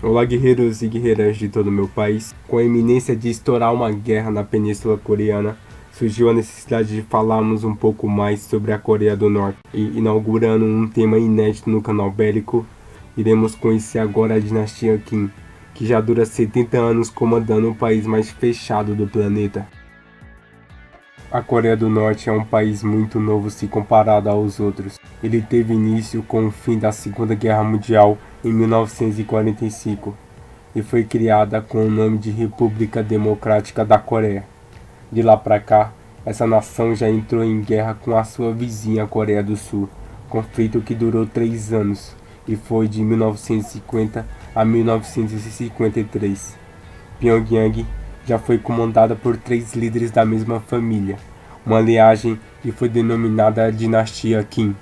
Olá, guerreiros e guerreiras de todo o meu país. Com a iminência de estourar uma guerra na Península Coreana, surgiu a necessidade de falarmos um pouco mais sobre a Coreia do Norte. E inaugurando um tema inédito no canal Bélico, iremos conhecer agora a dinastia Kim, que já dura 70 anos comandando o país mais fechado do planeta. A Coreia do Norte é um país muito novo se comparado aos outros. Ele teve início com o fim da Segunda Guerra Mundial em 1945 e foi criada com o nome de República Democrática da Coreia. De lá para cá, essa nação já entrou em guerra com a sua vizinha Coreia do Sul, conflito que durou 3 anos e foi de 1950 a 1953. Pyongyang já foi comandada por 3 líderes da mesma família, uma linhagem que foi denominada Dinastia Kim.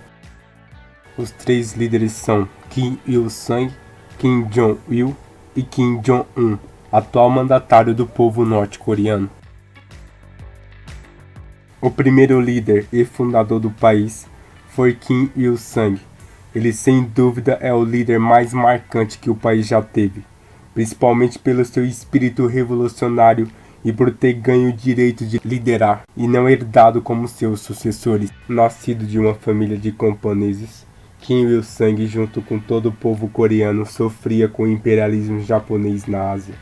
Os 3 líderes são Kim Il-sung, Kim Jong-il e Kim Jong-un, atual mandatário do povo norte-coreano. O primeiro líder e fundador do país foi Kim Il-sung. Ele sem dúvida é o líder mais marcante que o país já teve, principalmente pelo seu espírito revolucionário e por ter ganho o direito de liderar e não herdado como seus sucessores. Nascido de uma família de camponeses, Kim Il-sung, junto com todo o povo coreano, sofria com o imperialismo japonês na Ásia.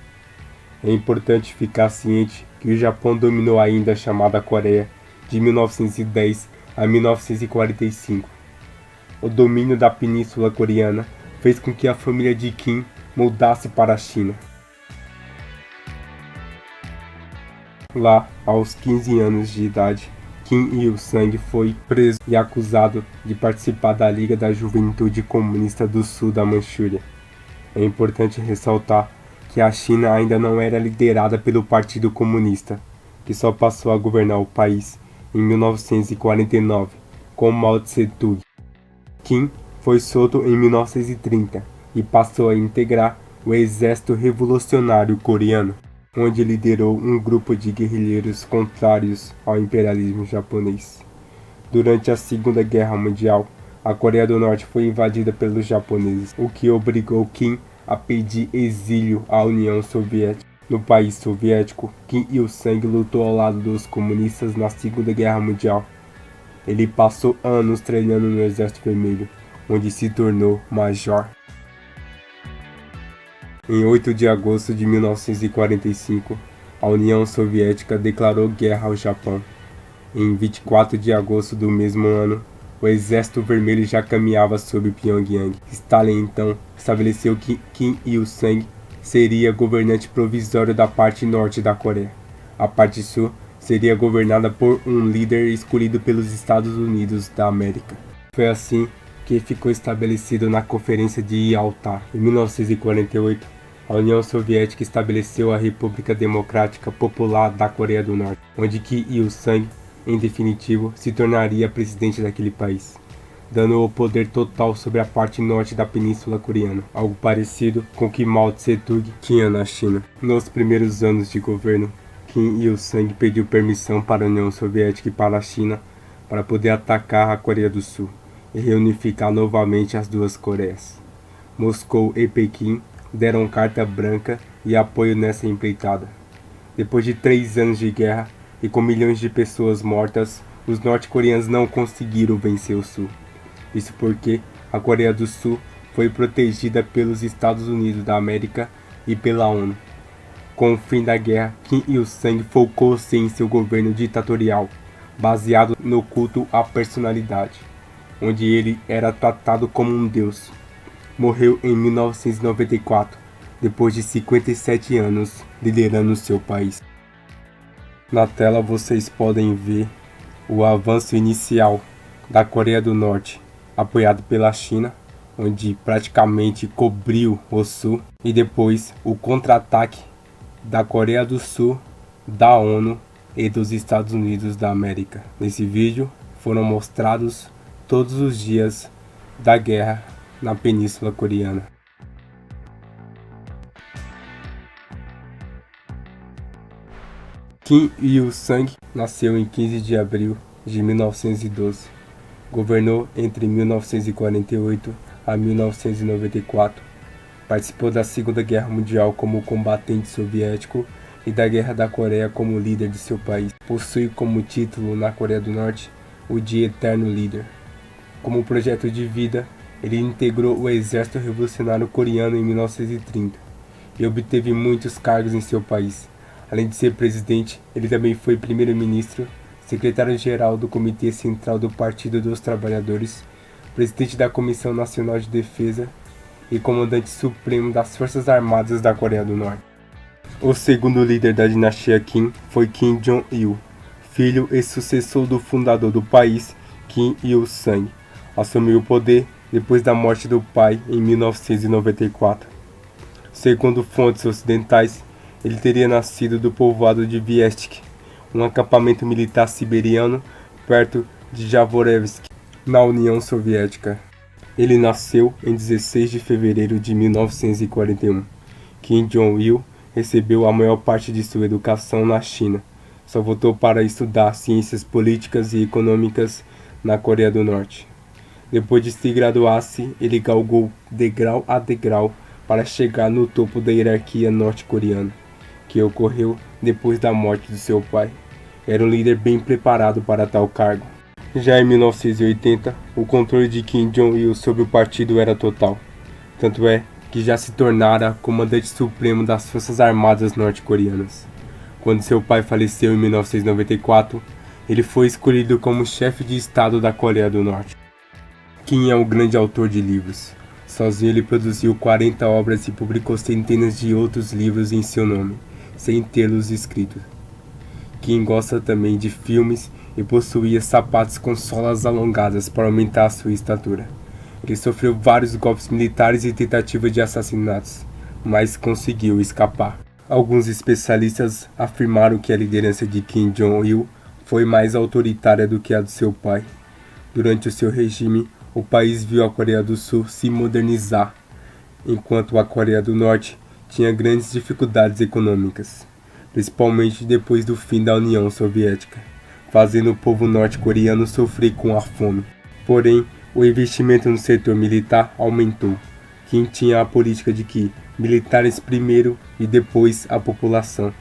É importante ficar ciente que o Japão dominou ainda a chamada Coreia de 1910 a 1945. O domínio da Península Coreana fez com que a família de Kim mudasse para a China. Lá, aos 15 anos de idade, Kim Il-sung foi preso e acusado de participar da Liga da Juventude Comunista do Sul da Manchúria. É importante ressaltar que a China ainda não era liderada pelo Partido Comunista, que só passou a governar o país em 1949, com Mao Tse-tung. Kim foi solto em 1930 e passou a integrar o Exército Revolucionário Coreano, onde liderou um grupo de guerrilheiros contrários ao imperialismo japonês. Durante a Segunda Guerra Mundial, a Coreia do Norte foi invadida pelos japoneses, o que obrigou Kim a pedir exílio à União Soviética. No país soviético, Kim Il-sung lutou ao lado dos comunistas na Segunda Guerra Mundial. Ele passou anos treinando no Exército Vermelho, onde se tornou major. Em 8 de agosto de 1945, a União Soviética declarou guerra ao Japão. Em 24 de agosto do mesmo ano, o Exército Vermelho já caminhava sobre Pyongyang. Stalin então estabeleceu que Kim Il-sung seria governante provisório da parte norte da Coreia. A parte sul seria governada por um líder escolhido pelos Estados Unidos da América. Foi assim que ficou estabelecido na Conferência de Yalta. Em 1948, a União Soviética estabeleceu a República Democrática Popular da Coreia do Norte, onde Kim Il-sung, em definitivo, se tornaria presidente daquele país, dando o poder total sobre a parte norte da Península Coreana, algo parecido com o que Mao Tse-tung tinha na China. Nos primeiros anos de governo, Kim Il-sung pediu permissão para a União Soviética e para a China para poder atacar a Coreia do Sul e reunificar novamente as duas Coreias. Moscou e Pequim deram carta branca e apoio nessa empreitada. Depois de 3 anos de guerra e com milhões de pessoas mortas, os norte-coreanos não conseguiram vencer o Sul. Isso porque a Coreia do Sul foi protegida pelos Estados Unidos da América e pela ONU. Com o fim da guerra, Kim Il-sung focou-se em seu governo ditatorial, baseado no culto à personalidade, onde ele era tratado como um deus. Morreu em 1994, depois de 57 anos liderando seu país. Na tela vocês podem ver o avanço inicial da Coreia do Norte, apoiado pela China, onde praticamente cobriu o Sul, e depois o contra-ataque da Coreia do Sul, da ONU e dos Estados Unidos da América. Nesse vídeo foram mostrados todos os dias da guerra na Península Coreana. Kim Il-sung nasceu em 15 de abril de 1912. Governou entre 1948 a 1994. Participou da Segunda Guerra Mundial como combatente soviético e da Guerra da Coreia como líder de seu país. Possui como título na Coreia do Norte o de Eterno Líder. Como projeto de vida, ele integrou o Exército Revolucionário Coreano em 1930 e obteve muitos cargos em seu país. Além de ser presidente, ele também foi primeiro-ministro, secretário-geral do Comitê Central do Partido dos Trabalhadores, presidente da Comissão Nacional de Defesa e comandante supremo das Forças Armadas da Coreia do Norte. O segundo líder da dinastia Kim foi Kim Jong-il, filho e sucessor do fundador do país, Kim Il-sung. Assumiu o poder depois da morte do pai em 1994. Segundo fontes ocidentais, ele teria nascido do povoado de Viestik, um acampamento militar siberiano perto de Javorevsk, na União Soviética. Ele nasceu em 16 de fevereiro de 1941. Kim Jong-il recebeu a maior parte de sua educação na China. Só voltou para estudar ciências políticas e econômicas na Coreia do Norte. Depois de se graduar-se, ele galgou degrau a degrau para chegar no topo da hierarquia norte-coreana, que ocorreu depois da morte de seu pai. Era um líder bem preparado para tal cargo. Já em 1980, o controle de Kim Jong-il sobre o partido era total. Tanto é que já se tornara comandante supremo das Forças Armadas norte-coreanas. Quando seu pai faleceu em 1994, ele foi escolhido como chefe de Estado da Coreia do Norte. Kim é um grande autor de livros. Sozinho ele produziu 40 obras e publicou centenas de outros livros em seu nome, sem tê-los escritos. Kim gosta também de filmes e possuía sapatos com solas alongadas para aumentar sua estatura. Ele sofreu vários golpes militares e tentativas de assassinatos, mas conseguiu escapar. Alguns especialistas afirmaram que a liderança de Kim Jong-il foi mais autoritária do que a do seu pai. Durante o seu regime, o país viu a Coreia do Sul se modernizar, enquanto a Coreia do Norte tinha grandes dificuldades econômicas, principalmente depois do fim da União Soviética, fazendo o povo norte-coreano sofrer com a fome. Porém, o investimento no setor militar aumentou. Kim tinha a política de que militares primeiro e depois a população.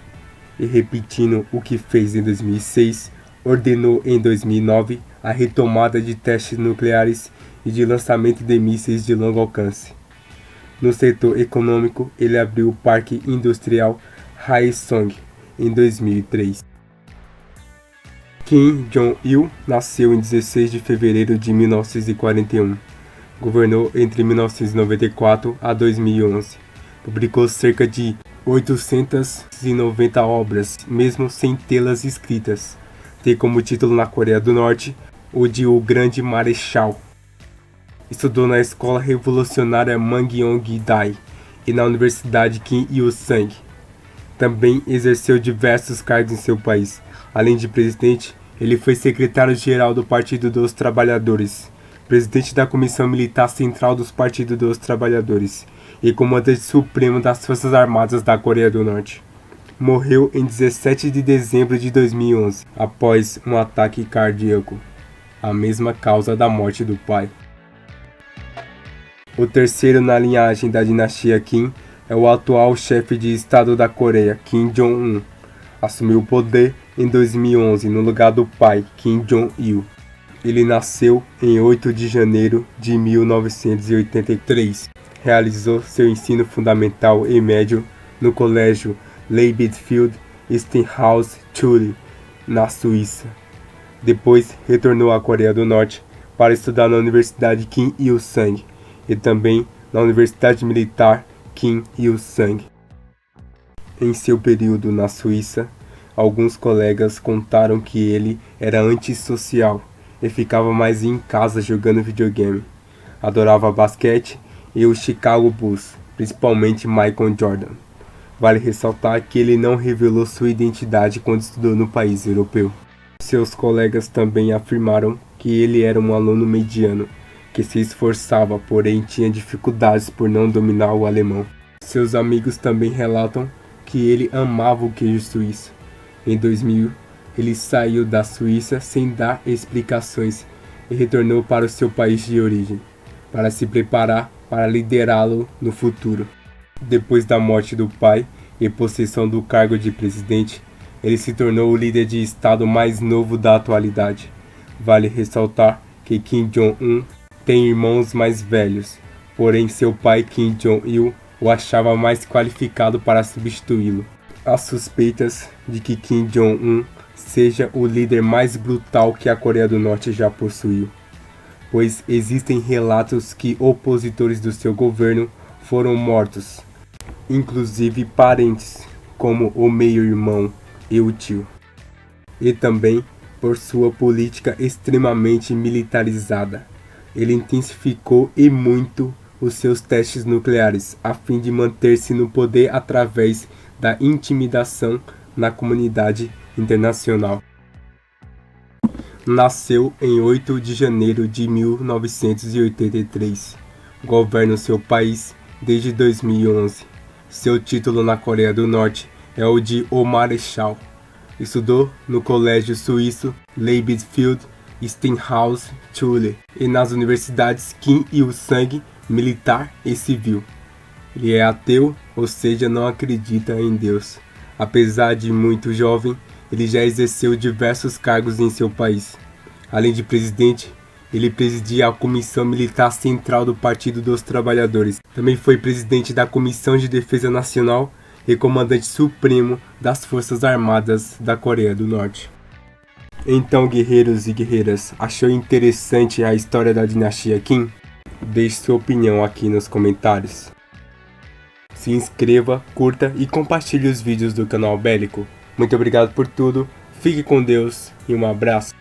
E repetindo o que fez em 2006, ordenou em 2009 a retomada de testes nucleares e de lançamento de mísseis de longo alcance. No setor econômico, ele abriu o Parque Industrial Haesong em 2003. Kim Jong-il nasceu em 16 de fevereiro de 1941. Governou entre 1994 a 2011. Publicou cerca de 890 obras, mesmo sem tê-las escritas. Tem como título na Coreia do Norte o de O Grande Marechal. Estudou na Escola Revolucionária Mangyongdae e na Universidade Kim Il-sung. Também exerceu diversos cargos em seu país. Além de presidente, ele foi secretário-geral do Partido dos Trabalhadores, presidente da Comissão Militar Central dos Partidos dos Trabalhadores e comandante supremo das Forças Armadas da Coreia do Norte. Morreu em 17 de dezembro de 2011, após um ataque cardíaco, a mesma causa da morte do pai. O terceiro na linhagem da dinastia Kim é o atual chefe de Estado da Coreia, Kim Jong-un. Assumiu o poder em 2011 no lugar do pai, Kim Jong-il. Ele nasceu em 8 de janeiro de 1983. Realizou seu ensino fundamental e médio no colégio Leibniz Stenhaus Schule, na Suíça. Depois retornou à Coreia do Norte para estudar na Universidade Kim Il-sung e também na Universidade Militar Kim Il-sung. Em seu período na Suíça, alguns colegas contaram que ele era antissocial e ficava mais em casa jogando videogame. Adorava basquete e o Chicago Bulls, principalmente Michael Jordan. Vale ressaltar que ele não revelou sua identidade quando estudou no país europeu. Seus colegas também afirmaram que ele era um aluno mediano, que se esforçava, porém tinha dificuldades por não dominar o alemão. Seus amigos também relatam que ele amava o queijo suíço. Em 2000, ele saiu da Suíça sem dar explicações e retornou para o seu país de origem, para se preparar para liderá-lo no futuro. Depois da morte do pai e possessão do cargo de presidente, ele se tornou o líder de Estado mais novo da atualidade. Vale ressaltar que Kim Jong-un tem irmãos mais velhos, porém seu pai Kim Jong-il o achava mais qualificado para substituí-lo. Há suspeitas de que Kim Jong-un seja o líder mais brutal que a Coreia do Norte já possuiu, pois existem relatos que opositores do seu governo foram mortos, inclusive parentes, como o meio-irmão e o tio, e também por sua política extremamente militarizada. Ele intensificou e muito os seus testes nucleares, a fim de manter-se no poder através da intimidação na comunidade internacional. Nasceu em 8 de janeiro de 1983. Governa seu país desde 2011. Seu título na Coreia do Norte é o de O Marechal. Estudou no colégio suíço Leibniz Steinhaus Schule e nas universidades Kim Il-sung Militar e Civil. Ele é ateu, ou seja, não acredita em Deus. Apesar de muito jovem, ele já exerceu diversos cargos em seu país. Além de presidente, ele presidia a Comissão Militar Central do Partido dos Trabalhadores. Também foi presidente da Comissão de Defesa Nacional e comandante supremo das Forças Armadas da Coreia do Norte. Então, guerreiros e guerreiras, achou interessante a história da dinastia Kim? Deixe sua opinião aqui nos comentários. Se inscreva, curta e compartilhe os vídeos do canal Bélico. Muito obrigado por tudo, fique com Deus e um abraço.